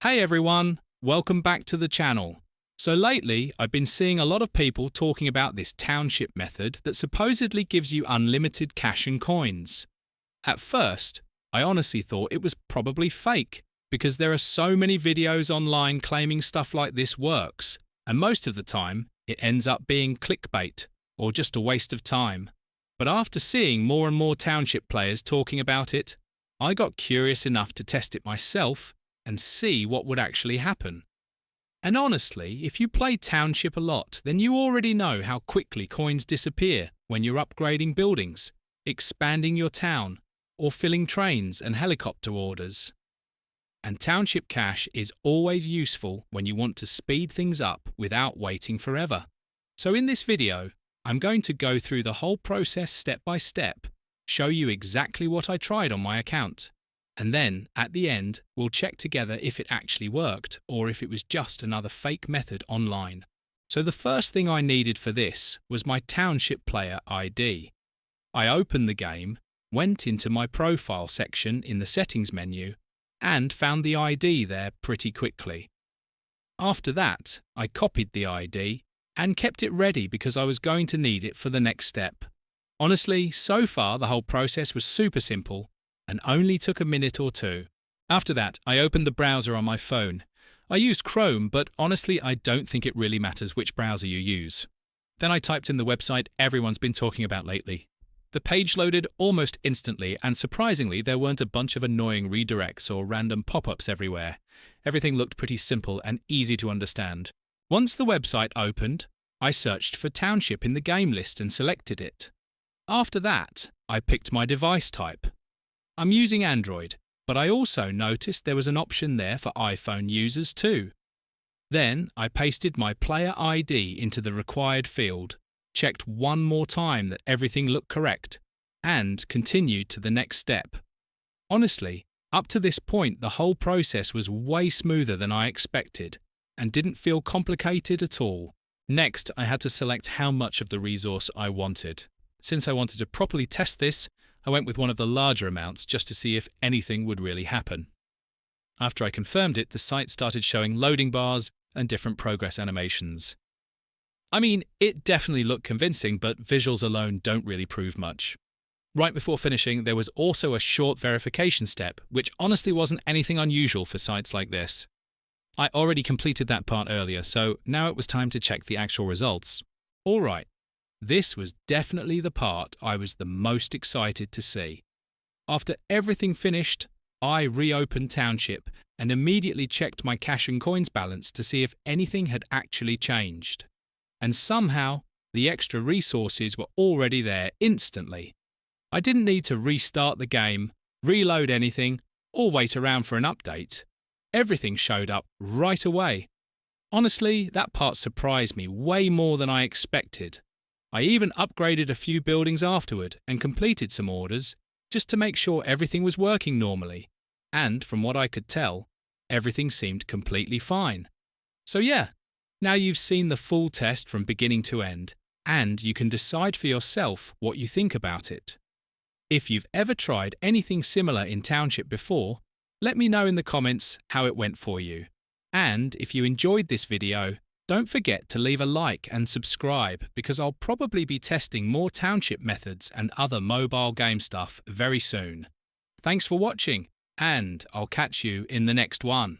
Hey everyone, welcome back to the channel. So lately, I've been seeing a lot of people talking about this township method that supposedly gives you unlimited cash and coins. At first, I honestly thought it was probably fake, because there are so many videos online claiming stuff like this works, and most of the time, it ends up being clickbait, or just a waste of time. But after seeing more and more township players talking about it, I got curious enough to test it myself and see what would actually happen. And honestly, if you play Township a lot, then you already know how quickly coins disappear when you're upgrading buildings, expanding your town, or filling trains and helicopter orders. And Township cash is always useful when you want to speed things up without waiting forever. So in this video, I'm going to go through the whole process step by step, show you exactly what I tried on my account, and then, at the end, we'll check together if it actually worked or if it was just another fake method online. So the first thing I needed for this was my Township Player ID. I opened the game, went into my Profile section in the Settings menu, and found the ID there pretty quickly. After that, I copied the ID and kept it ready because I was going to need it for the next step. Honestly, so far the whole process was super simple and only took a minute or two. After that, I opened the browser on my phone. I used Chrome, but honestly, I don't think it really matters which browser you use. Then I typed in the website everyone's been talking about lately. The page loaded almost instantly, and surprisingly, there weren't a bunch of annoying redirects or random pop-ups everywhere. Everything looked pretty simple and easy to understand. Once the website opened, I searched for Township in the game list and selected it. After that, I picked my device type. I'm using Android, but I also noticed there was an option there for iPhone users too. Then I pasted my player ID into the required field, checked one more time that everything looked correct, and continued to the next step. Honestly, up to this point the whole process was way smoother than I expected and didn't feel complicated at all. Next, I had to select how much of the resource I wanted. Since I wanted to properly test this, I went with one of the larger amounts just to see if anything would really happen. After I confirmed it, the site started showing loading bars and different progress animations. I mean, it definitely looked convincing, but visuals alone don't really prove much. Right before finishing, there was also a short verification step, which honestly wasn't anything unusual for sites like this. I already completed that part earlier, so now it was time to check the actual results. Alright. This was definitely the part I was the most excited to see. After everything finished, I reopened Township and immediately checked my cash and coins balance to see if anything had actually changed. And somehow, the extra resources were already there instantly. I didn't need to restart the game, reload anything, or wait around for an update. Everything showed up right away. Honestly, that part surprised me way more than I expected. I even upgraded a few buildings afterward and completed some orders just to make sure everything was working normally. And from what I could tell, everything seemed completely fine. So yeah, now you've seen the full test from beginning to end, and you can decide for yourself what you think about it. If you've ever tried anything similar in Township before, let me know in the comments how it went for you. And if you enjoyed this video, don't forget to leave a like and subscribe because I'll probably be testing more Township methods and other mobile game stuff very soon. Thanks for watching, and I'll catch you in the next one.